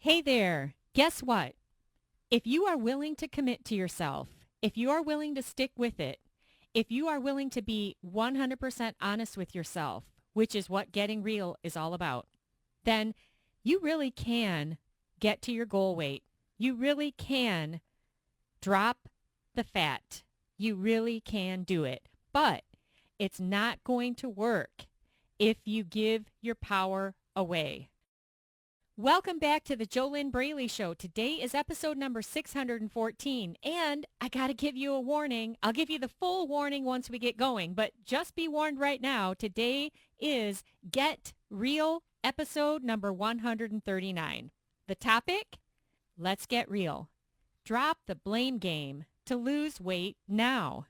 Hey there, guess what? If you are willing to commit to yourself, if you are willing to stick with it, if you are willing to be 100% honest with yourself, which is what getting real is all about, then you really can get to your goal weight. You really can drop the fat. You really can do it. But it's not going to work if you give your power away. Welcome back to the Jolynn Braley Show. Today is episode number 614, and I got to give you a warning. I'll give you the full warning once we get going, but just be warned right now. Today is Get Real episode number 139. The topic? Let's get real. Drop the blame game to lose weight now.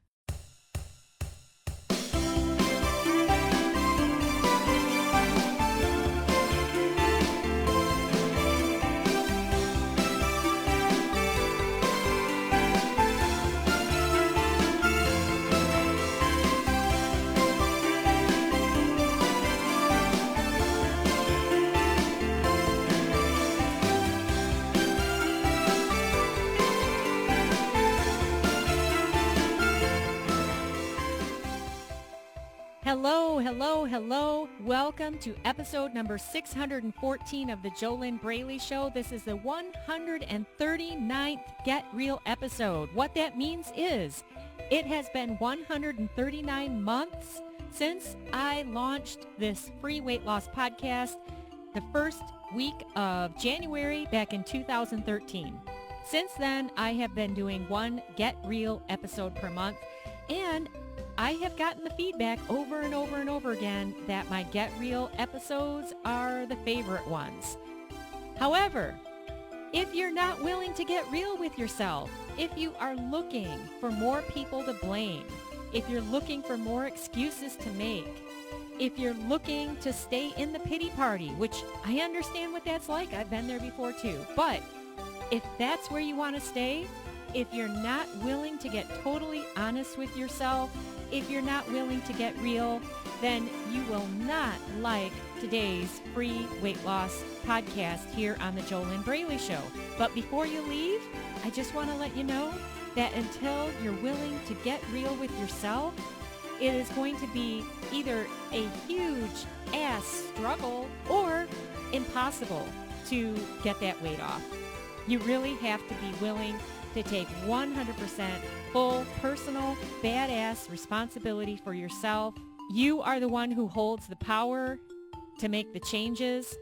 Hello, hello, hello. Welcome to episode number 614 of the Jolynn Braley Show. This is the 139th Get Real episode. What that means is it has been 139 months since I launched this free weight loss podcast the first week of January back in 2013. Since then, I have been doing one Get Real episode per month, and I have gotten the feedback over and over and over again that my Get Real episodes are the favorite ones. However, if you're not willing to get real with yourself, if you are looking for more people to blame, if you're looking for more excuses to make, if you're looking to stay in the pity party, which I understand what that's like, I've been there before too, but if that's where you want to stay, if you're not willing to get totally honest with yourself, if you're not willing to get real, then you will not like today's free weight loss podcast here on the Jolynn Braley Show. But before you leave, I just want to let you know that until you're willing to get real with yourself, it is going to be either a huge ass struggle or impossible to get that weight off. You really have to be willing to take 100% full personal badass responsibility for yourself. You are the one who holds the power to make the changes.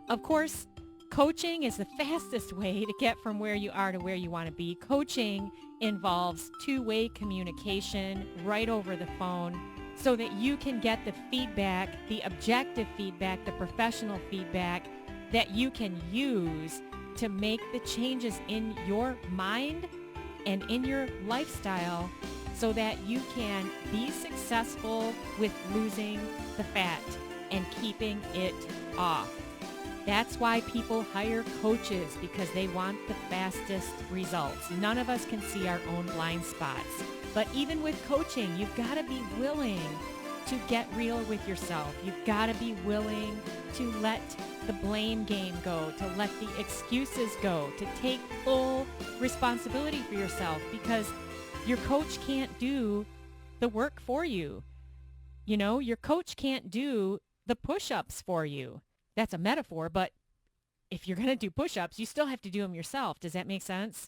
Of course, coaching is the fastest way to get from where you are to where you want to be. Coaching involves two-way communication right over the phone so that you can get the feedback, the objective feedback, the professional feedback that you can use to make the changes in your mind and in your lifestyle so that you can be successful with losing the fat and keeping it off. That's why people hire coaches, because they want the fastest results. None of us can see our own blind spots. But even with coaching, you've got to be willing to get real with yourself. You've got to be willing to let the blame game go, to let the excuses go, to take full responsibility for yourself, because your coach can't do the work for you. You know, your coach can't do the push-ups for you. That's a metaphor, but if you're going to do push-ups, you still have to do them yourself. Does that make sense?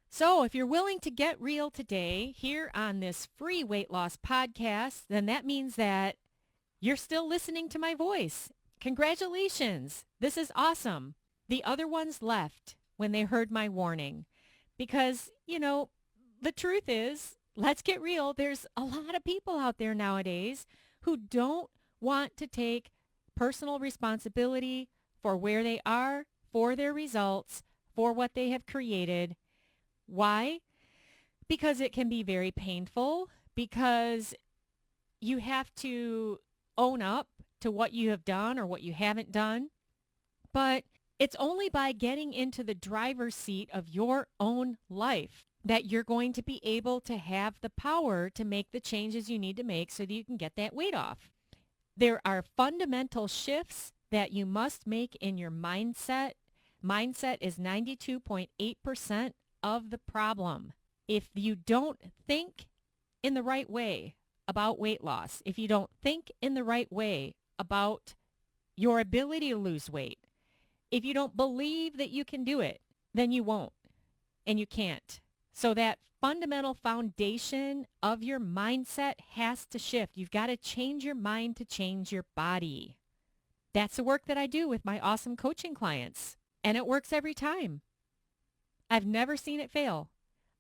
So if you're willing to get real today here on this free weight loss podcast, then that means that you're still listening to my voice. Congratulations. This is awesome. The other ones left when they heard my warning because, you know, the truth is, let's get real. There's a lot of people out there nowadays who don't want to take personal responsibility for where they are, for their results, for what they have created. Why? Because it can be very painful, because you have to own up to what you have done or what you haven't done. But it's only by getting into the driver's seat of your own life that you're going to be able to have the power to make the changes you need to make so that you can get that weight off. There are fundamental shifts that you must make in your mindset Mindset is 92.8% of the problem. If you don't think in the right way about weight loss, if you don't think in the right way about your ability to lose weight, if you don't believe that you can do it, then you won't and you can't. So that fundamental foundation of your mindset has to shift. You've got to change your mind to change your body. That's the work that I do with my awesome coaching clients. And it works every time. I've never seen it fail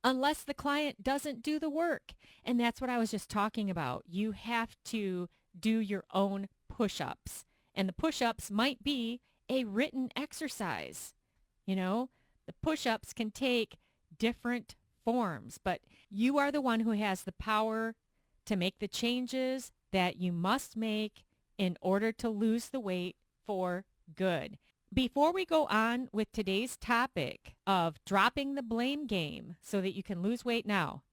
unless the client doesn't do the work. And that's what I was just talking about. You have to do your own push-ups. And the push-ups might be a written exercise. The push-ups can take different forms, but you are the one who has the power to make the changes that you must make in order to lose the weight for good. Before we go on with today's topic of dropping the blame game so that you can lose weight now,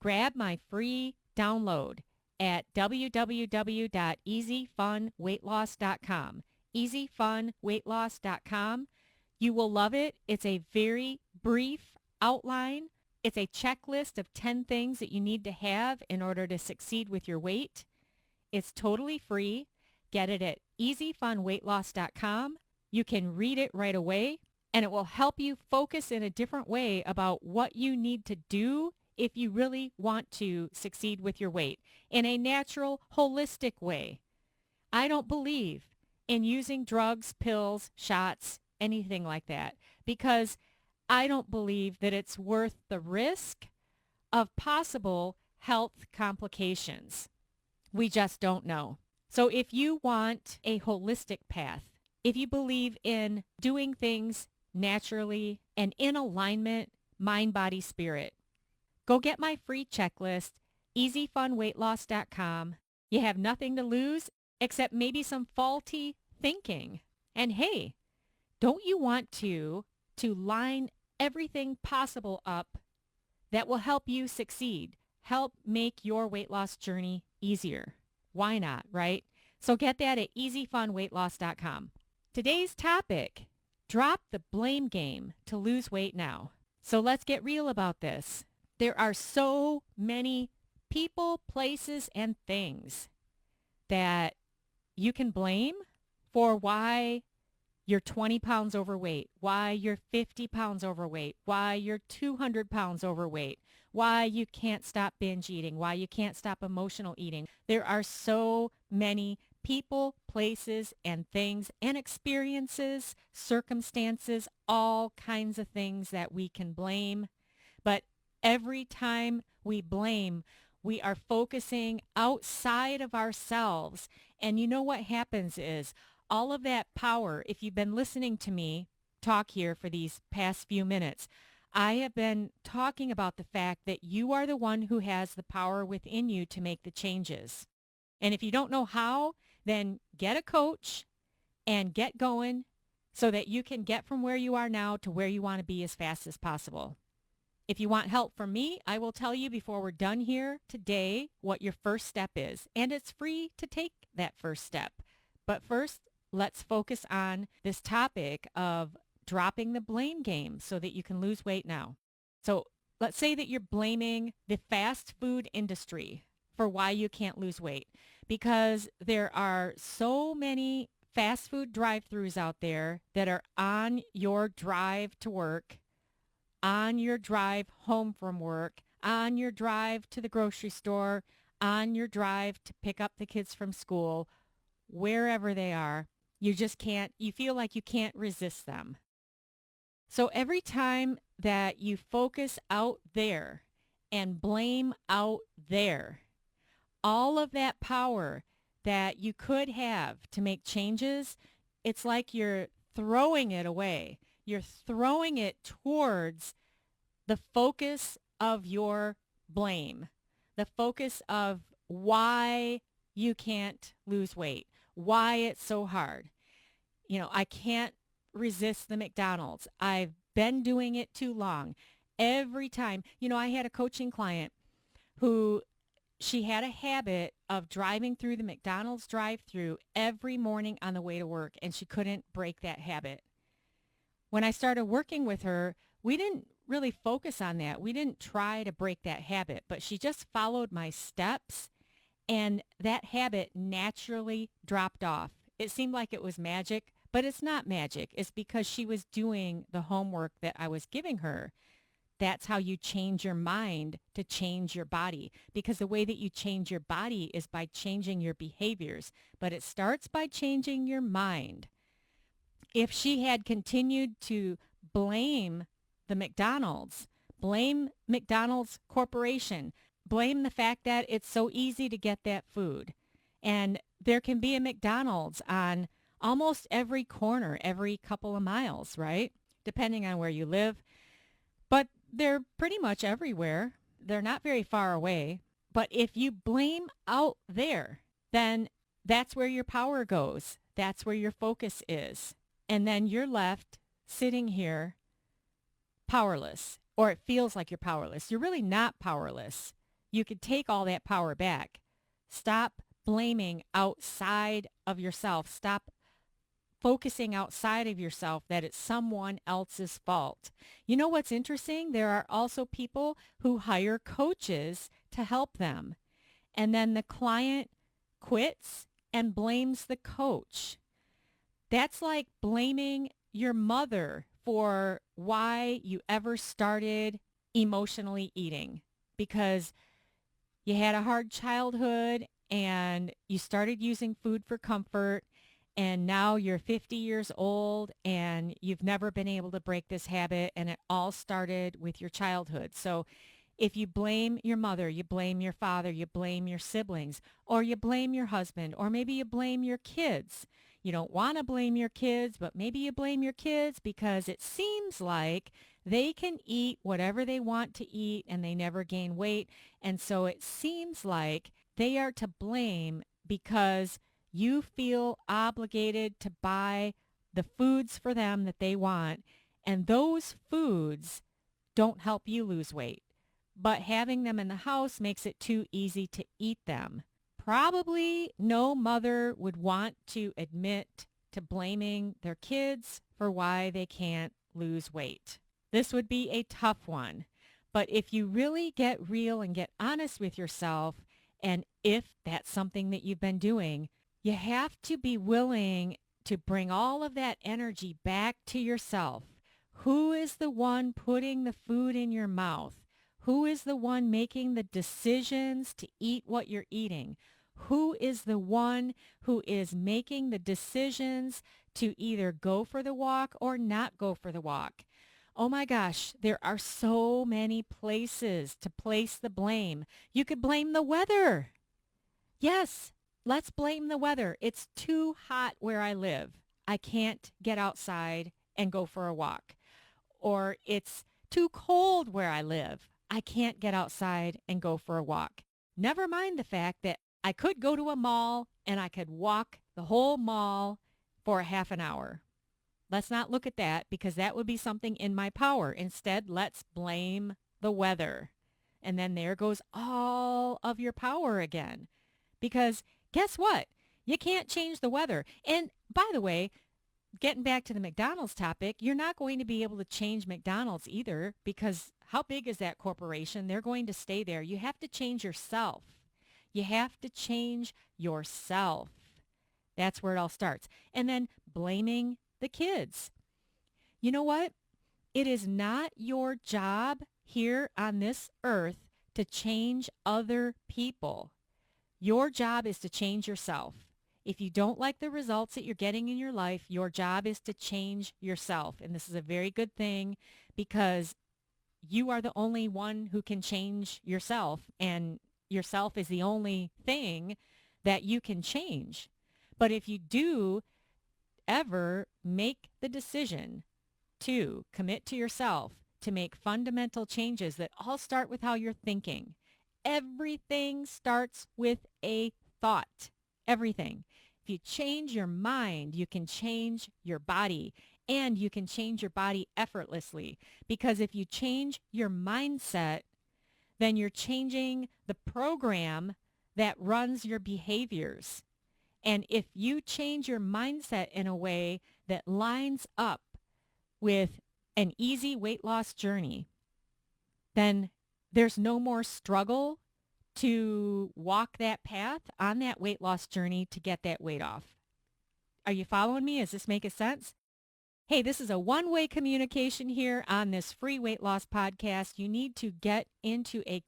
grab my free download at www.easyfunweightloss.com. easyfunweightloss.com. You will love it. It's a very brief outline. It's a checklist of 10 things that you need to have in order to succeed with your weight. It's totally free. Get it at easyfunweightloss.com. You can read it right away, and it will help you focus in a different way about what you need to do if you really want to succeed with your weight in a natural, holistic way. I don't believe in using drugs, pills, shots, anything like that, because I don't believe that it's worth the risk of possible health complications. We just don't know. So if you want a holistic path, if you believe in doing things naturally and in alignment, mind, body, spirit, go get my free checklist, easyfunweightloss.com. You have nothing to lose except maybe some faulty thinking. And hey, don't you want to line everything possible up that will help you succeed, help make your weight loss journey easier? Why not, right? So get that at easyfunweightloss.com. Today's topic, drop the blame game to lose weight now. So let's get real about this. There are so many people, places, and things that you can blame for why you're 20 pounds overweight, why you're 50 pounds overweight, why you're 200 pounds overweight, why you can't stop binge eating, why you can't stop emotional eating. There are so many people, places, and things, and experiences, circumstances, all kinds of things that we can blame. But every time we blame, we are focusing outside of ourselves. And you know what happens is all of that power, if you've been listening to me talk here for these past few minutes, I have been talking about the fact that you are the one who has the power within you to make the changes. And if you don't know how, then get a coach and get going so that you can get from where you are now to where you want to be as fast as possible. If you want help from me, I will tell you before we're done here today what your first step is. And it's free to take that first step. But first, let's focus on this topic of dropping the blame game so that you can lose weight now. So let's say that you're blaming the fast food industry for why you can't lose weight, because there are so many fast food drive-thrus out there that are on your drive to work, on your drive home from work, on your drive to the grocery store, on your drive to pick up the kids from school, wherever they are. You just can't, you feel like you can't resist them. So every time that you focus out there and blame out there, all of that power that you could have to make changes, it's like you're throwing it away. You're throwing it towards the focus of your blame, the focus of why you can't lose weight, why it's so hard. I can't resist the McDonald's. I've been doing it too long. Every time, I had a coaching client who she had a habit of driving through the McDonald's drive-through every morning on the way to work, and she couldn't break that habit. when I started working with her, we didn't really focus on that. We didn't try to break that habit, but she just followed my steps and that habit naturally dropped off. It seemed like it was magic, but it's not magic. It's because she was doing the homework that I was giving her. That's how you change your mind to change your body, because the way that you change your body is by changing your behaviors, but it starts by changing your mind. If she had continued to blame the McDonald's, blame McDonald's Corporation, blame the fact that it's so easy to get that food, and there can be a McDonald's on almost every corner, every couple of miles, right? Depending on where you live. But they're pretty much everywhere. They're not very far away. But if you blame out there, then that's where your power goes. That's where your focus is. And then you're left sitting here powerless, or it feels like you're powerless. You're really not powerless. You could take all that power back. Stop blaming outside of yourself. Stop focusing outside of yourself that it's someone else's fault. You know what's interesting? There are also people who hire coaches to help them. And then the client quits and blames the coach. That's like blaming your mother for why you ever started emotionally eating, because you had a hard childhood and you started using food for comfort, and now you're 50 years old and you've never been able to break this habit, and it all started with your childhood. So if you blame your mother, you blame your father, you blame your siblings, or you blame your husband, or maybe you blame your kids. You don't want to blame your kids, but maybe you blame your kids because it seems like they can eat whatever they want to eat and they never gain weight. And so it seems like they are to blame because you feel obligated to buy the foods for them that they want. And those foods don't help you lose weight, but having them in the house makes it too easy to eat them. Probably no mother would want to admit to blaming their kids for why they can't lose weight. This would be a tough one. But if you really get real and get honest with yourself, and if that's something that you've been doing, you have to be willing to bring all of that energy back to yourself. Who is the one putting the food in your mouth? Who is the one making the decisions to eat what you're eating? Who is the one who is making the decisions to either go for the walk or not go for the walk? Oh my gosh, there are so many places to place the blame. You could blame the weather. Yes, let's blame the weather. It's too hot where I live. I can't get outside and go for a walk. Or it's too cold where I live. I can't get outside and go for a walk. Never mind the fact that I could go to a mall and I could walk the whole mall for a half an hour. Let's not look at that because that would be something in my power. Instead, let's blame the weather. And then there goes all of your power again. Because guess what? You can't change the weather. And by the way, getting back to the McDonald's topic, you're not going to be able to change McDonald's either, because how big is that corporation? They're going to stay there. You have to change yourself. You have to change yourself. That's where it all starts. And then blaming the kids. You know what? It is not your job here on this earth to change other people. Your job is to change yourself. If you don't like the results that you're getting in your life, your job is to change yourself. And this is a very good thing because you are the only one who can change yourself, and yourself is the only thing that you can change. But if you do ever make the decision to commit to yourself, to make fundamental changes that all start with how you're thinking, everything starts with a thought. Everything. If you change your mind, you can change your body, and you can change your body effortlessly. Because if you change your mindset, then you're changing the program that runs your behaviors. And if you change your mindset in a way that lines up with an easy weight loss journey, then there's no more struggle to walk that path on that weight loss journey to get that weight off. Are you following me? Is this making sense? Hey, this is a one-way communication here on this free weight loss podcast. You need to get into a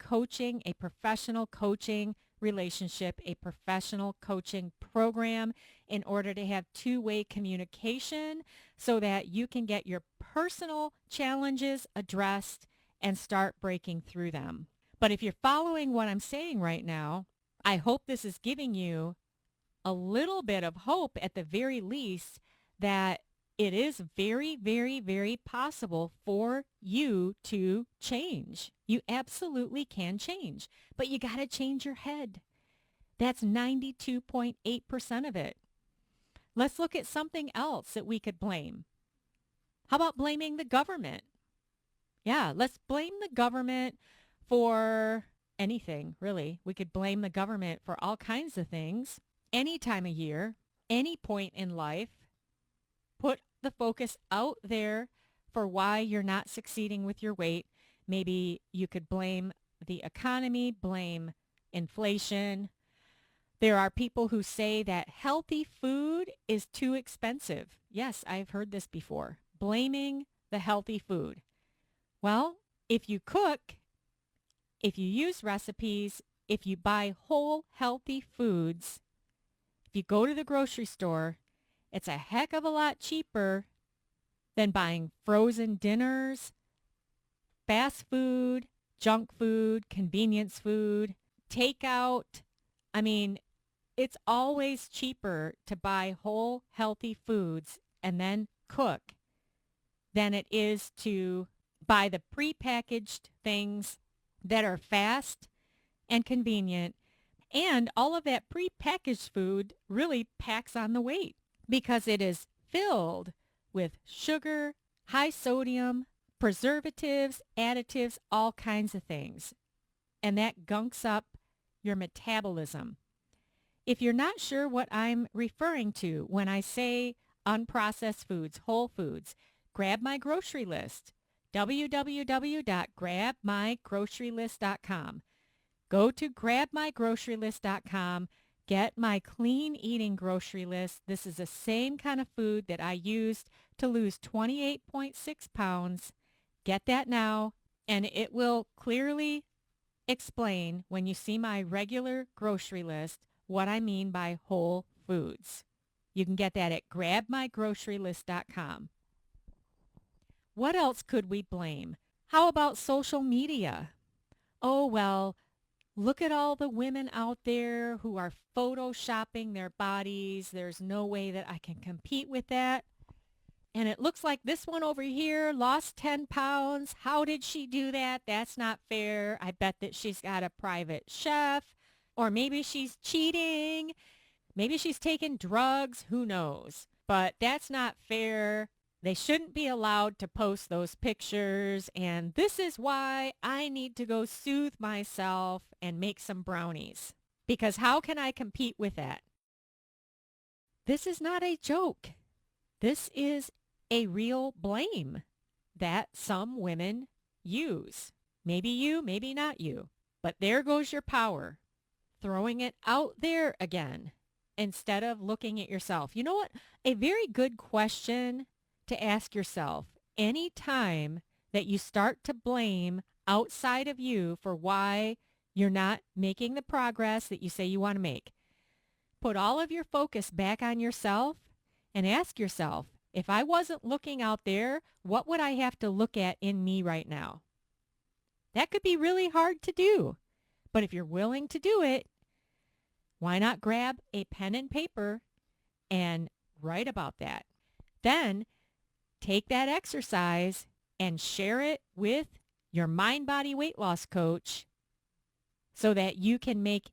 professional coaching relationship, a professional coaching program in order to have two-way communication so that you can get your personal challenges addressed and start breaking through them. But if you're following what I'm saying right now, I hope this is giving you a little bit of hope at the very least that it is very, very, very possible for you to change. You absolutely can change, but you got to change your head. That's 92.8% of it. Let's look at something else that we could blame. How about blaming the government? Yeah, let's blame the government for anything, really. We could blame the government for all kinds of things, any time of year, any point in life. Put the focus out there for why you're not succeeding with your weight. Maybe you could blame the economy, blame inflation. There are people who say that healthy food is too expensive. Yes, I've heard this before. Blaming the healthy food. Well, if you cook, if you use recipes, if you buy whole healthy foods, if you go to the grocery store, it's a heck of a lot cheaper than buying frozen dinners, fast food, junk food, convenience food, takeout. I mean, it's always cheaper to buy whole healthy foods and then cook than it is to buy the prepackaged things that are fast and convenient. And all of that prepackaged food really packs on the weight because it is filled with sugar, high sodium, preservatives, additives, all kinds of things. And that gunks up your metabolism. If you're not sure what I'm referring to when I say unprocessed foods, whole foods, grab my grocery list, www.grabmygrocerylist.com. Go to grabmygrocerylist.com, get my clean eating grocery list. This is the same kind of food that I used to lose 28.6 pounds. Get that now, and it will clearly explain when you see my regular grocery list what I mean by whole foods. You can get that at grabmygrocerylist.com. What else could we blame? How about social media? Oh, well, look at all the women out there who are photoshopping their bodies. There's no way that I can compete with that. And it looks like this one over here lost 10 pounds. How did she do that? That's not fair. I bet that she's got a private chef. Or maybe she's cheating. Maybe she's taking drugs. Who knows? But that's not fair. They shouldn't be allowed to post those pictures. And this is why I need to go soothe myself and make some brownies. Because how can I compete with that? This is not a joke. This is a real blame that some women use. Maybe you, maybe not you. But there goes your power. Throwing it out there again instead of looking at yourself. You know what? A very good question to ask yourself any time that you start to blame outside of you for why you're not making the progress that you say you want to make. Put all of your focus back on yourself and ask yourself, if I wasn't looking out there, what would I have to look at in me right now? That could be really hard to do. But if you're willing to do it, why not grab a pen and paper and write about that? Then take that exercise and share it with your mind-body weight loss coach so that you can make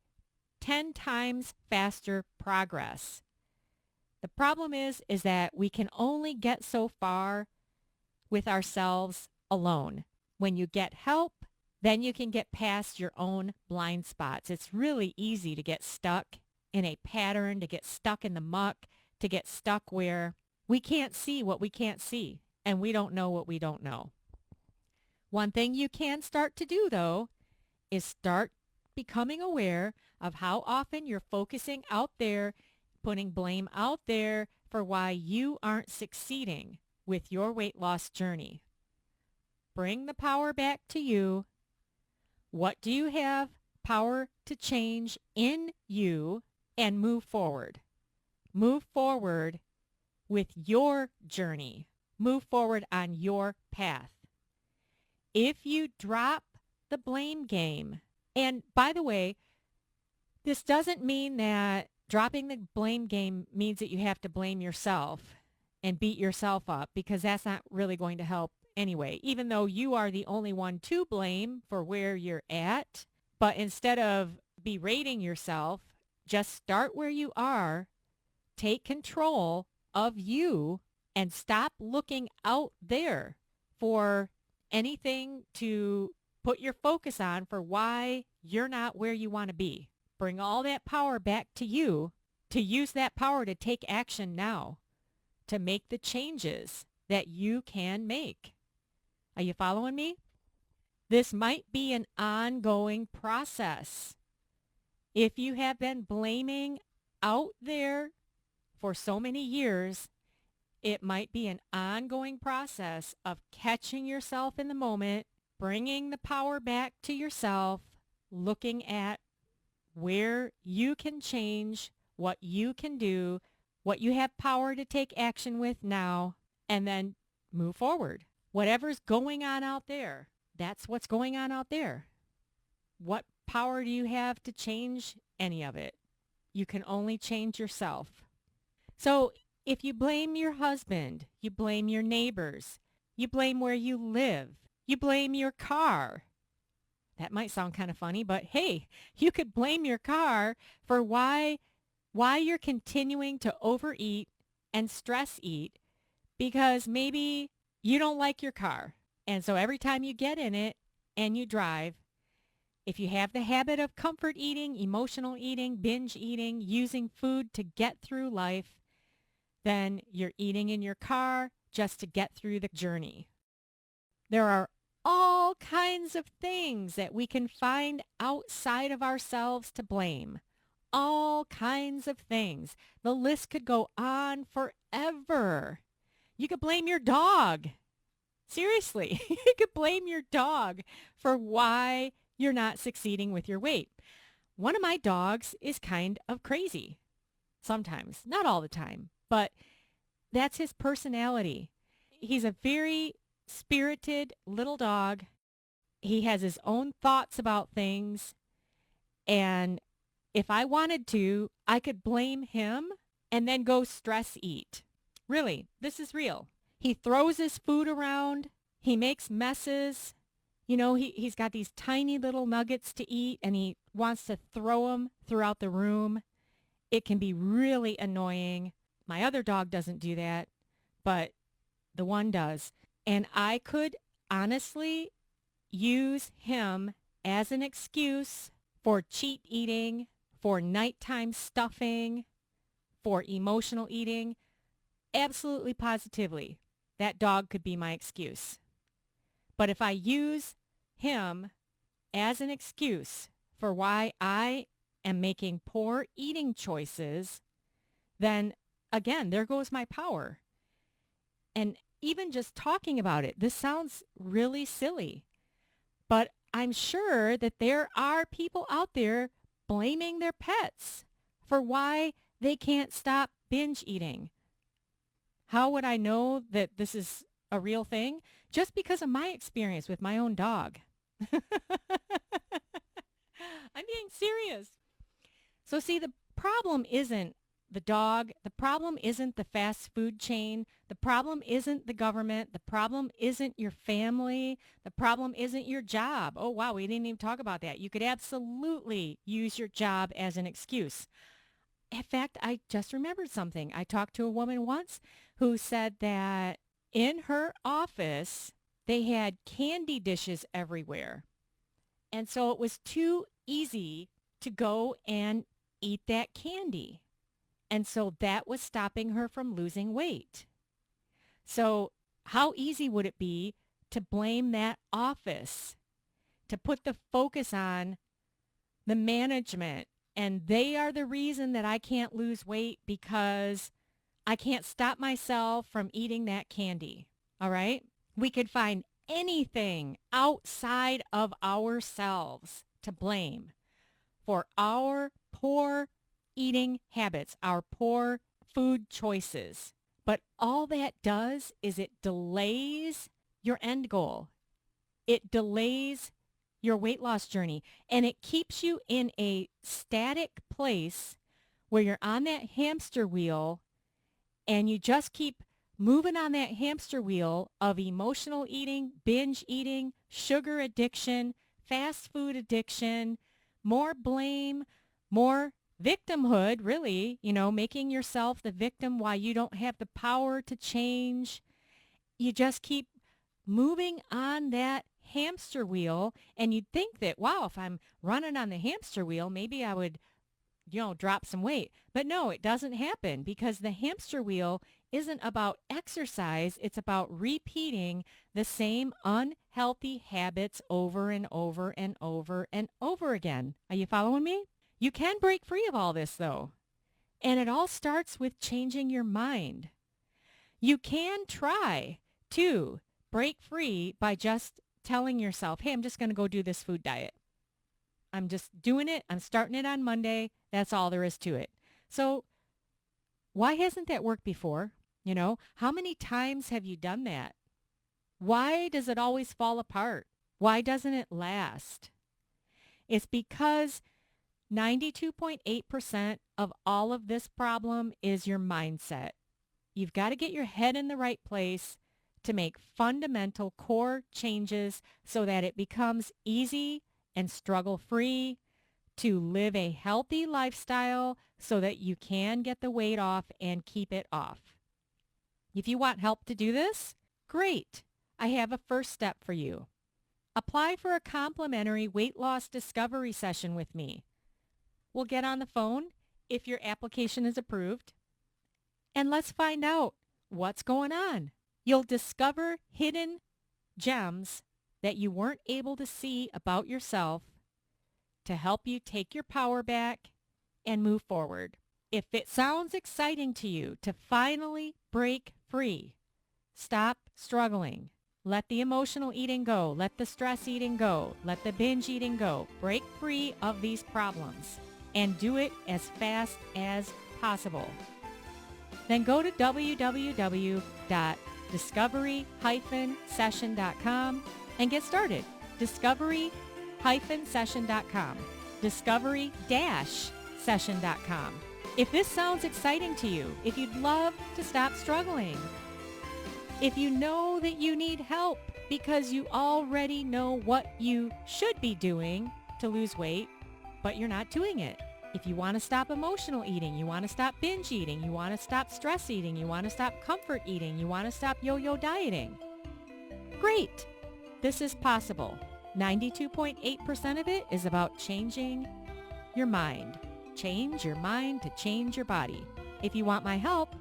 10 times faster progress. The problem is that we can only get so far with ourselves alone. When you get help, then you can get past your own blind spots. It's really easy to get stuck in a pattern, to get stuck in the muck, to get stuck where we can't see what we can't see. and we don't know what we don't know. One thing you can start to do, though, is start becoming aware of how often you're focusing out there, putting blame out there for why you aren't succeeding with your weight loss journey. Bring the power back to you. What do you have power to change in you and move forward? Move forward with your journey. Move forward on your path. If you drop the blame game, and by the way, this doesn't mean that dropping the blame game means that you have to blame yourself and beat yourself up, because that's not really going to help anyway, even though you are the only one to blame for where you're at. But instead of berating yourself, just start where you are, take control of you, and stop looking out there for anything to put your focus on for why you're not where you want to be. Bring all that power back to you, to use that power to take action now, to make the changes that you can make. Are you following me? This might be an ongoing process. If you have been blaming out there for so many years, it might be an ongoing process of catching yourself in the moment, bringing the power back to yourself, looking at where you can change, what you can do, what you have power to take action with now, and then move forward. Whatever's going on out there, that's what's going on out there. What power do you have to change any of it? You can only change yourself. So if you blame your husband, you blame your neighbors, you blame where you live, you blame your car. That might sound kind of funny, but hey, you could blame your car for why you're continuing to overeat and stress eat, because maybe you don't like your car. And so every time you get in it and you drive, if you have the habit of comfort eating, emotional eating, binge eating, using food to get through life, then you're eating in your car just to get through the journey. There are all kinds of things that we can find outside of ourselves to blame. All kinds of things. The list could go on forever. You could blame your dog. Seriously, you could blame your dog for why you're not succeeding with your weight. One of my dogs is kind of crazy. Sometimes, not all the time, but that's his personality. He's a very spirited little dog. He has his own thoughts about things. And if I wanted to, I could blame him and then go stress eat. Really, this is real. He throws his food around. He makes messes. You know, he's got these tiny little nuggets to eat, and he wants to throw them throughout the room. It can be really annoying. My other dog doesn't do that, but the one does. And I could honestly use him as an excuse for cheat eating, for nighttime stuffing, for emotional eating. Absolutely positively, that dog could be my excuse. But if I use him as an excuse for why I am making poor eating choices, then again, there goes my power. And even just talking about it, this sounds really silly, but I'm sure that there are people out there blaming their pets for why they can't stop binge eating. How would I know that this is a real thing? Just because of my experience with my own dog. I'm being serious. So see, the problem isn't the dog. The problem isn't the fast food chain. The problem isn't the government. The problem isn't your family. The problem isn't your job. Oh, wow, we didn't even talk about that. You could absolutely use your job as an excuse. In fact, I just remembered something. I talked to a woman once who said that in her office, they had candy dishes everywhere. And so it was too easy to go and eat that candy. And so that was stopping her from losing weight. So how easy would it be to blame that office, to put the focus on the management, and they are the reason that I can't lose weight because I can't stop myself from eating that candy. All right? We could find anything outside of ourselves to blame for our poor eating habits, our poor food choices. But all that does is it delays your end goal. It delays your weight loss journey, and it keeps you in a static place where you're on that hamster wheel and you just keep moving on that hamster wheel of emotional eating, binge eating, sugar addiction, fast food addiction, more blame, more victimhood, really, making yourself the victim while you don't have the power to change. You just keep moving on that hamster wheel, and you'd think that, wow, if I'm running on the hamster wheel, maybe I would, drop some weight. But no, it doesn't happen because the hamster wheel isn't about exercise. It's about repeating the same unhealthy habits over and over and over and over again. Are you following me? You can break free of all this, though. And it all starts with changing your mind. You can try to break free by just telling yourself, hey, I'm just going to go do this food diet. I'm just doing it. I'm starting it on Monday. That's all there is to it. So why hasn't that worked before? How many times have you done that? Why does it always fall apart? Why doesn't it last? It's because 92.8% of all of this problem is your mindset. You've got to get your head in the right place to make fundamental core changes so that it becomes easy and struggle-free to live a healthy lifestyle so that you can get the weight off and keep it off. If you want help to do this, great. I have a first step for you. Apply for a complimentary weight loss discovery session with me. We'll get on the phone if your application is approved, and let's find out what's going on. You'll discover hidden gems that you weren't able to see about yourself to help you take your power back and move forward. If it sounds exciting to you to finally break free, stop struggling. Let the emotional eating go. Let the stress eating go. Let the binge eating go. Break free of these problems and do it as fast as possible. Then go to www.discovery-session.com and get started. Discovery-session.com. Discovery-session.com. If this sounds exciting to you, if you'd love to stop struggling, if you know that you need help because you already know what you should be doing to lose weight, but you're not doing it. If you want to stop emotional eating, you want to stop binge eating, you want to stop stress eating, you want to stop comfort eating, you want to stop yo-yo dieting, great. This is possible. 92.8% of it is about changing your mind. Change your mind to change your body. If you want my help,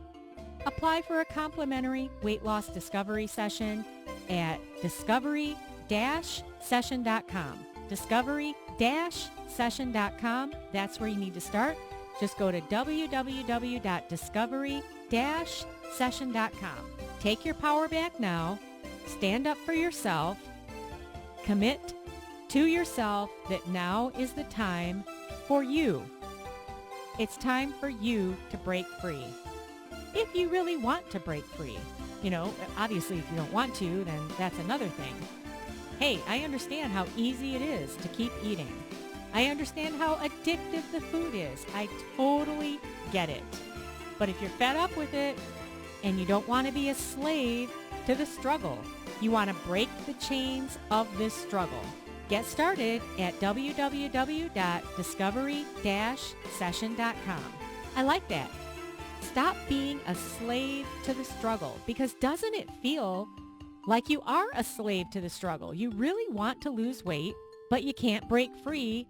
apply for a complimentary weight loss discovery session at discovery-session.com. Discovery-session.com. That's where you need to start. Just go to www.discovery-session.com. Take your power back now. Stand up for yourself. Commit to yourself that now is the time for you. It's time for you to break free. If you really want to break free. Obviously if you don't want to, then that's another thing. Hey, I understand how easy it is to keep eating. I understand how addictive the food is. I totally get it. But if you're fed up with it and you don't want to be a slave to the struggle, you want to break the chains of this struggle, get started at www.discovery-session.com. I like that. Stop being a slave to the struggle, because doesn't it feel like you are a slave to the struggle? You really want to lose weight, but you can't break free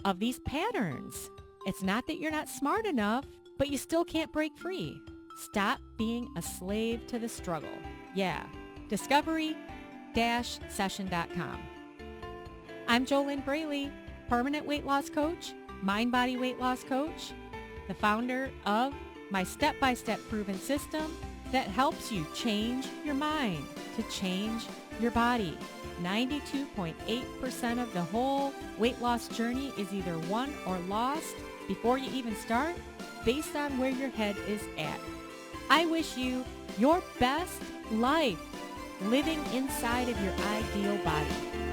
of these patterns. It's not that you're not smart enough, but you still can't break free. Stop being a slave to the struggle. Yeah, discovery-session.com. I'm Jolynn Braley, permanent weight loss coach, mind-body weight loss coach, the founder of my step-by-step proven system that helps you change your mind to change your body. 92.8% of the whole weight loss journey is either won or lost before you even start, based on where your head is at. I wish you your best life, living inside of your ideal body.